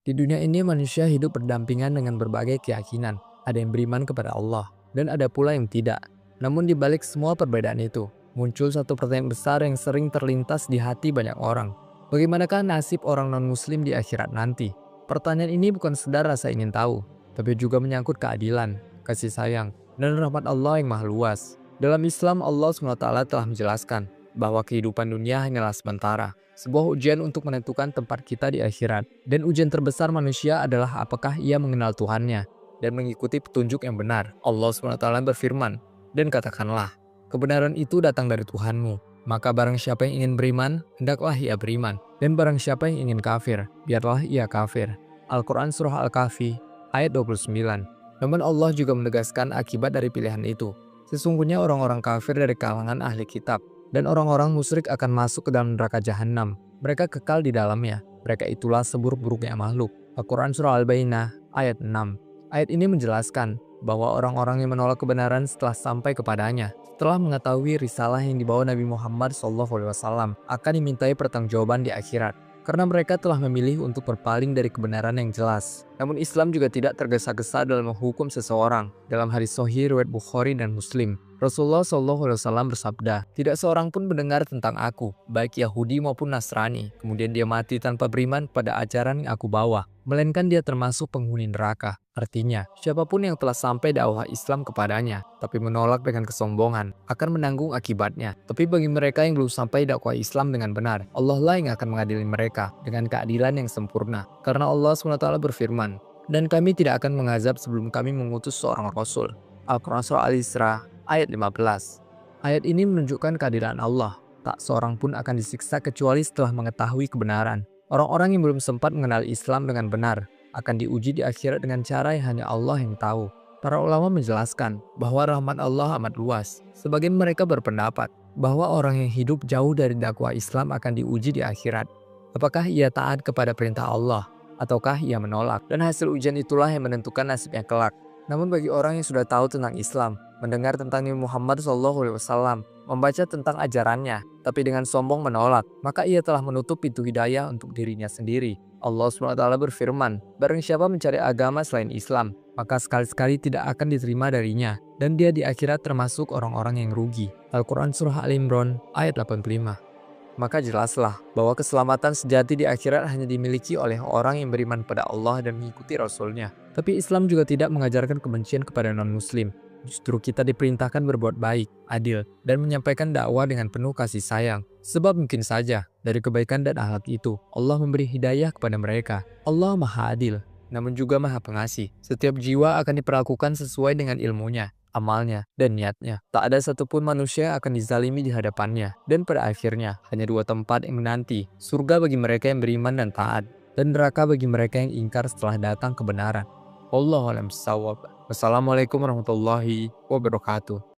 Di dunia ini manusia hidup berdampingan dengan berbagai keyakinan. Ada yang beriman kepada Allah, dan ada pula yang tidak. Namun di balik semua perbedaan itu, muncul satu pertanyaan besar yang sering terlintas di hati banyak orang. Bagaimanakah nasib orang non-muslim di akhirat nanti? Pertanyaan ini bukan sekedar rasa ingin tahu, tapi juga menyangkut keadilan, kasih sayang, dan rahmat Allah yang maha luas. Dalam Islam, Allah SWT telah menjelaskan bahwa kehidupan dunia hanyalah sementara, sebuah ujian untuk menentukan tempat kita di akhirat. Dan ujian terbesar manusia adalah apakah ia mengenal Tuhannya dan mengikuti petunjuk yang benar. Allah SWT berfirman, "Dan katakanlah, kebenaran itu datang dari Tuhanmu. Maka barang siapa yang ingin beriman, hendaklah ia beriman. Dan barang siapa yang ingin kafir, biarlah ia kafir." Al-Quran Surah Al-Kahfi, ayat 29. Namun Allah juga menegaskan akibat dari pilihan itu. Sesungguhnya orang-orang kafir dari kalangan ahli kitab dan orang-orang musyrik akan masuk ke dalam neraka jahanam. Mereka kekal di dalamnya. Mereka itulah seburuk-buruknya makhluk. Al-Quran Surah Al-Bayyinah ayat 6. Ayat ini menjelaskan bahwa orang-orang yang menolak kebenaran setelah sampai kepadanya, setelah mengetahui risalah yang dibawa Nabi Muhammad SAW, akan dimintai pertanggungjawaban di akhirat. Karena mereka telah memilih untuk berpaling dari kebenaran yang jelas. Namun Islam juga tidak tergesa-gesa dalam menghukum seseorang. Dalam hadis sahih riwayat Bukhari dan Muslim, Rasulullah SAW bersabda, "Tidak seorang pun mendengar tentang aku, baik Yahudi maupun Nasrani, kemudian dia mati tanpa beriman pada ajaran yang aku bawa, melainkan dia termasuk penghuni neraka." Artinya, siapapun yang telah sampai dakwah Islam kepadanya, tapi menolak dengan kesombongan, akan menanggung akibatnya. Tapi bagi mereka yang belum sampai dakwah Islam dengan benar, Allah lah yang akan mengadili mereka dengan keadilan yang sempurna. Karena Allah SWT berfirman, "Dan kami tidak akan mengazab sebelum kami mengutus seorang Rasul." Al-Quran Surah Al-Isra ayat 15. Ayat ini menunjukkan keadilan Allah. Tak seorang pun akan disiksa kecuali setelah mengetahui kebenaran. Orang-orang yang belum sempat mengenal Islam dengan benar akan diuji di akhirat dengan cara yang hanya Allah yang tahu. Para ulama menjelaskan bahwa rahmat Allah amat luas. Sebagian mereka berpendapat bahwa orang yang hidup jauh dari dakwah Islam akan diuji di akhirat. Apakah ia taat kepada perintah Allah, ataukah ia menolak? Dan hasil ujian itulah yang menentukan nasibnya kelak. Namun bagi orang yang sudah tahu tentang Islam, mendengar tentang Nabi Muhammad SAW, membaca tentang ajarannya, tapi dengan sombong menolak, maka ia telah menutup pintu hidayah untuk dirinya sendiri. Allah SWT berfirman, "Barang siapa mencari agama selain Islam, maka sekali-sekali tidak akan diterima darinya, dan dia di akhirat termasuk orang-orang yang rugi." Al-Quran Surah Al-Imran ayat 85. Maka jelaslah bahwa keselamatan sejati di akhirat hanya dimiliki oleh orang yang beriman pada Allah dan mengikuti Rasul-Nya. Tapi Islam juga tidak mengajarkan kebencian kepada non-muslim. Justru kita diperintahkan berbuat baik, adil, dan menyampaikan dakwah dengan penuh kasih sayang. Sebab mungkin saja dari kebaikan dan akhlak itu, Allah memberi hidayah kepada mereka. Allah Maha Adil, namun juga Maha Pengasih. Setiap jiwa akan diperlakukan sesuai dengan ilmunya, amalnya, dan niatnya. Tak ada satupun manusia yang akan dizalimi di hadapannya. Dan pada akhirnya, hanya dua tempat yang menanti, surga bagi mereka yang beriman dan taat, dan neraka bagi mereka yang ingkar setelah datang kebenaran. Wallahu a'lam bishawab. Wassalamualaikum warahmatullahi wabarakatuh.